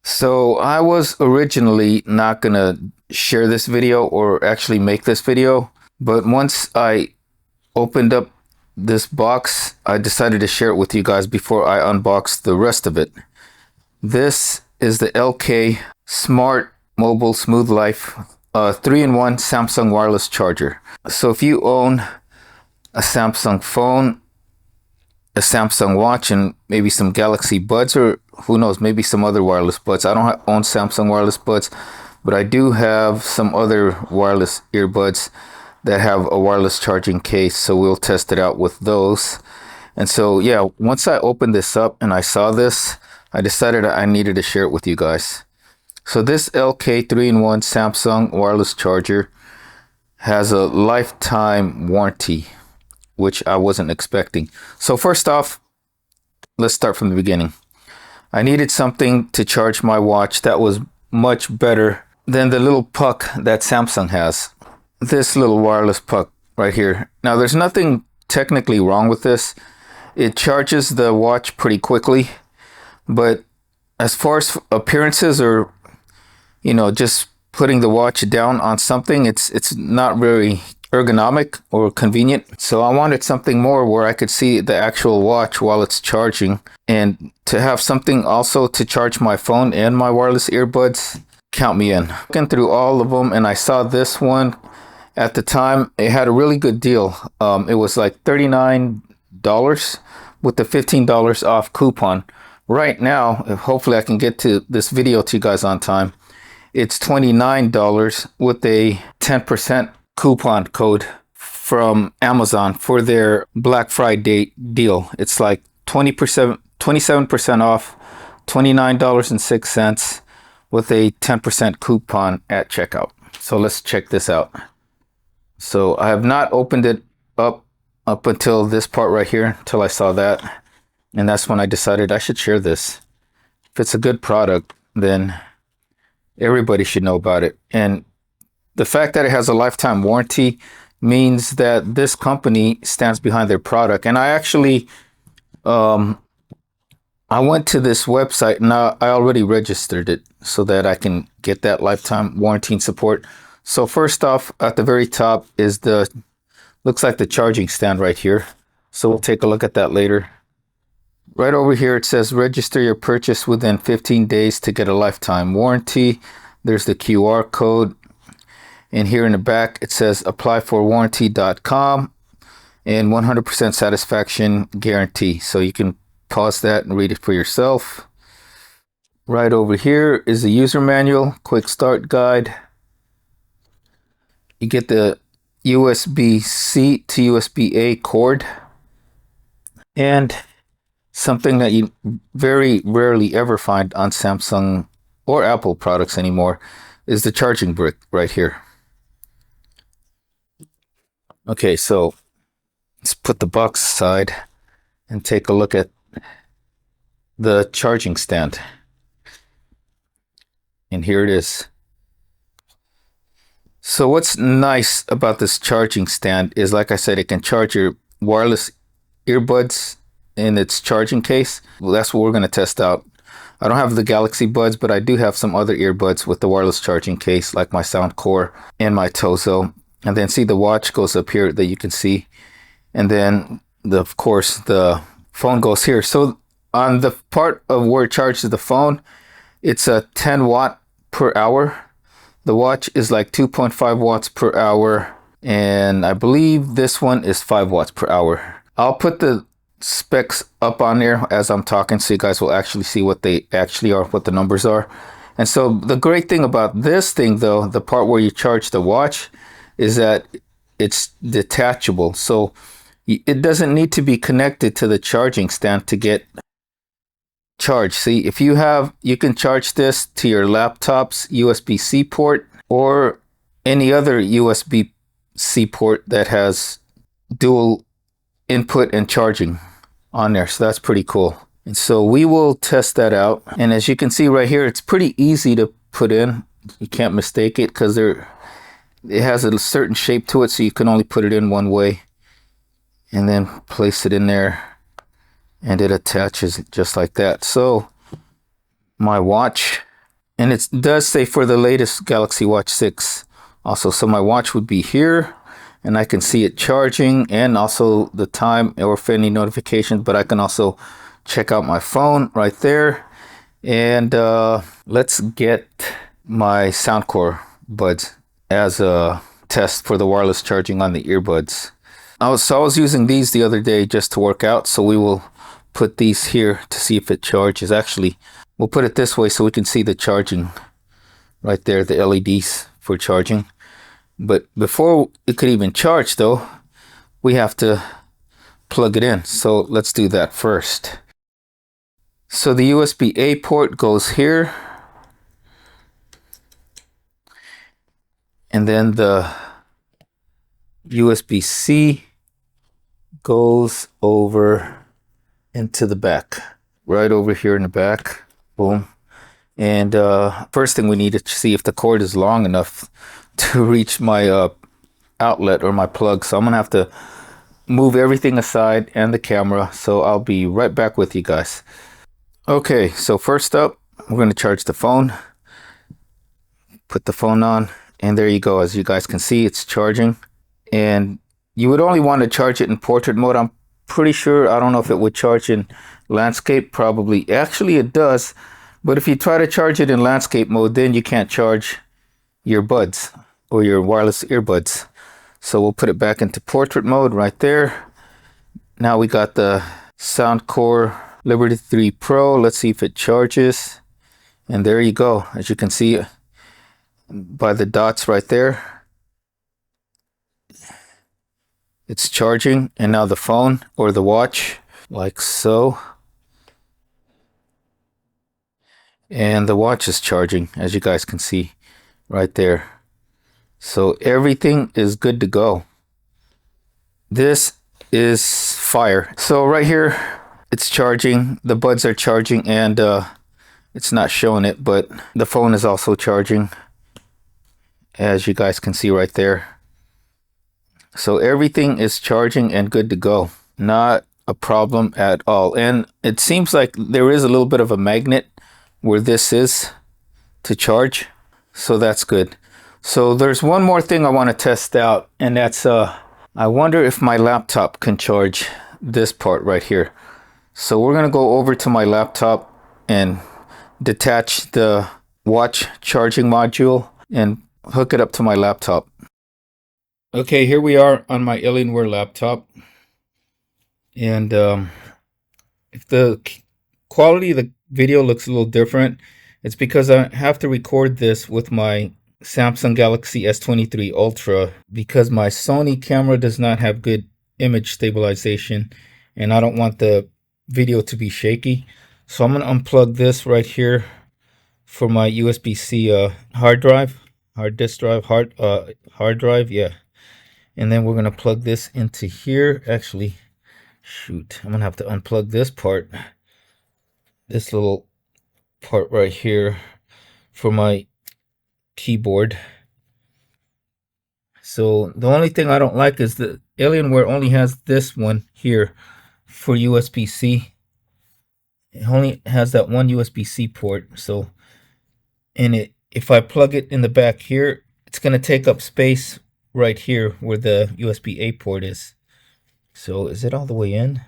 So I was originally not gonna share this video or actually make this video, but once I opened up this box, I decided to share it with you guys before I unbox the rest of it. This is the LK Smart Mobile Smooth Life 3-in-1 Samsung wireless charger. So if you own a Samsung phone, a Samsung watch, and maybe some Galaxy Buds, or who knows, maybe some other wireless buds. I don't own Samsung wireless buds, but I do have some other wireless earbuds that have a wireless charging case, so we'll test it out with those. And so yeah, once I opened this up and I saw this, I decided I needed to share it with you guys. So this LK 3-in-1 Samsung wireless charger has a lifetime warranty, which I wasn't expecting. So first off, let's start from the beginning. I needed something to charge my watch that was much better than the little puck that Samsung has. This little wireless puck right here. Now there's nothing technically wrong with this. It charges the watch pretty quickly, but as far as appearances, or just putting the watch down on something, it's not very ergonomic or convenient. So I wanted something more where I could see the actual watch while it's charging, and to have something also to charge my phone and my wireless earbuds. Count me in. Looking through all of them, and I saw this one. At the time, it had a really good deal. It was like $39 with the $15 off coupon. Right now, hopefully I can get to this video to you guys on time. It's $29 with a 10% coupon code from Amazon for their Black Friday deal. It's like 27% off, $29.06 with a 10% coupon at checkout. So let's check this out. So I have not opened it up until this part right here, until I saw that. And that's when I decided I should share this. If it's a good product, then everybody should know about it. And the fact that it has a lifetime warranty means that this company stands behind their product. And I actually, I went to this website and I already registered it so that I can get that lifetime warranty and support. So first off, at the very top is looks like the charging stand right here. So we'll take a look at that later. Right over here, it says register your purchase within 15 days to get a lifetime warranty. There's the QR code. And here in the back, it says applyforwarranty.com and 100% satisfaction guarantee. So you can pause that and read it for yourself. Right over here is the user manual, quick start guide. You get the USB-C to USB-A cord. And something that you very rarely ever find on Samsung or Apple products anymore is the charging brick right here. Okay, so let's put the box aside and take a look at the charging stand. And here it is. So what's nice about this charging stand is, like I said, it can charge your wireless earbuds in its charging case. Well, that's what we're going to test out. I don't have the Galaxy Buds, but I do have some other earbuds with the wireless charging case, like my Soundcore and my Tozo. And then see, the watch goes up here that you can see. And then, of course, the phone goes here. So on the part of where it charges the phone, it's a 10 watt per hour. The watch is like 2.5 watts per hour. And I believe this one is 5 watts per hour. I'll put the specs up on there as I'm talking, so you guys will actually see what they actually are, what the numbers are. And so the great thing about this thing, though, the part where you charge the watch, is that it's detachable. So it doesn't need to be connected to the charging stand to get charged. See, if you can charge this to your laptop's USB-C port or any other USB-C port that has dual input and charging on there. So that's pretty cool. And so we will test that out. And as you can see right here, it's pretty easy to put in. You can't mistake it because it has a certain shape to it, so you can only put it in one way and then place it in there, and it attaches just like that. So my watch And it does say for the latest Galaxy Watch 6 also. So my watch would be here, and I can see it charging and also the time or if any notifications, but I can also check out my phone right there. And let's get my Soundcore buds as a test for the wireless charging on the earbuds. I was using these the other day just to work out, so we will put these here to see if it charges. Actually, we'll put it this way so we can see the charging right there, the LEDs for charging. But before it could even charge though, we have to plug it in. So let's do that first. So the USB-A port goes here, and then the USB-C goes over into the back, right over here in the back. Boom. And first thing we need to see if the cord is long enough to reach my outlet or my plug. So I'm gonna have to move everything aside and the camera. So I'll be right back with you guys. Okay, so first up, we're gonna charge the phone. Put the phone on, and there you go. As you guys can see, it's charging. And you would only want to charge it in portrait mode. I'm pretty sure, I don't know if it would charge in landscape. Probably. Actually, it does. But if you try to charge it in landscape mode, then you can't charge your buds or your wireless earbuds. So we'll put it back into portrait mode right there. Now we got the Soundcore Liberty 3 Pro. Let's see if it charges. And there you go. As you can see by the dots right there, it's charging. And now the phone or the watch, like so. And the watch is charging, as you guys can see right there. So everything is good to go. This is fire. So right here, it's charging. The buds are charging, and it's not showing it, but the phone is also charging, as you guys can see right there. So everything is charging and good to go. Not a problem at all. And it seems like there is a little bit of a magnet where this is to charge. So that's good. So there's one more thing I want to test out, and that's I wonder if my laptop can charge this part right here. So we're gonna go over to my laptop and detach the watch charging module and hook it up to my laptop. Okay, here we are on my Alienware laptop, and if the quality of the video looks a little different, it's because I have to record this with my Samsung Galaxy S23 Ultra, because my Sony camera does not have good image stabilization, and I don't want the video to be shaky. So I'm going to unplug this right here for my USB-C hard disk drive, hard drive, yeah. And then we're going to plug this into here. Actually, shoot, I'm going to have to unplug this part, this little part right here for my keyboard. So the only thing I don't like is the Alienware only has this one here for USB-C. It only has that one USB-C port. So, and if I plug it in the back here, it's going to take up space right here where the USB-A port is. So is it all the way in?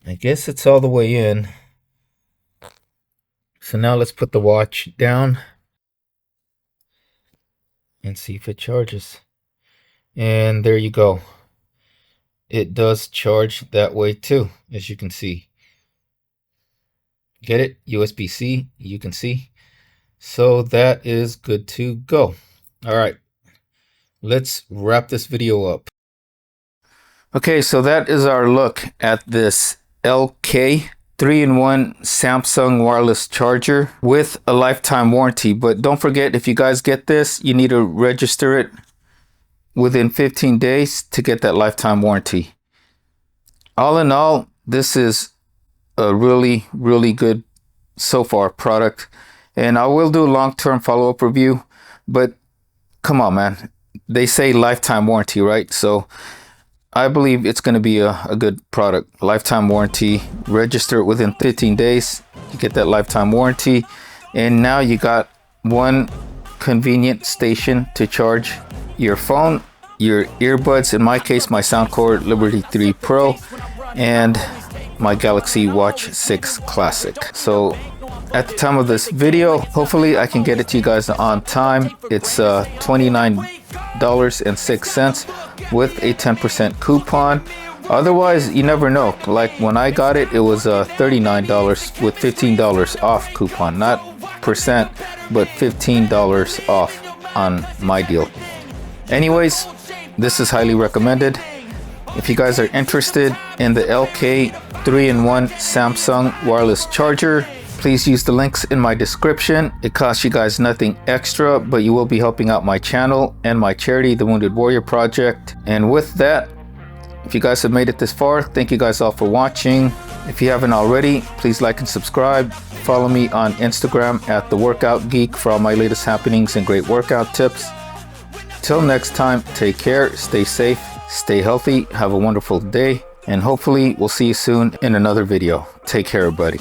I guess it's all the way in. So now let's put the watch down and see if it charges. And there you go. It does charge that way too, as you can see. Get it? USB-C, you can see. So that is good to go. All right, let's wrap this video up. Okay, so that is our look at this LK 3-in-1 Samsung wireless charger with a lifetime warranty. But don't forget, if you guys get this, you need to register it within 15 days to get that lifetime warranty. All in all, this is a really, really good so far product. And I will do a long-term follow-up review, but come on, man. They say lifetime warranty, right? So I believe it's going to be a good product. Lifetime warranty. Register it within 15 days. You get that lifetime warranty. And now you got one convenient station to charge your phone, your earbuds, in my case my Soundcore Liberty 3 Pro, and my Galaxy Watch 6 Classic. So at the time of this video, hopefully I can get it to you guys on time. It's $29.06 with a 10% coupon. Otherwise, you never know. Like when I got it, it was $39 with $15 off coupon. Not percent, but $15 off on my deal. Anyways, this is highly recommended. If you guys are interested in the LK 3-in-1 Samsung wireless charger, please use the links in my description. It costs you guys nothing extra, but you will be helping out my channel and my charity, the Wounded Warrior Project. And with that, if you guys have made it this far, thank you guys all for watching. If you haven't already, please like and subscribe. Follow me on Instagram at The Workout Geek for all my latest happenings and great workout tips. Till next time, take care, stay safe, stay healthy, have a wonderful day, and hopefully we'll see you soon in another video. Take care, everybody.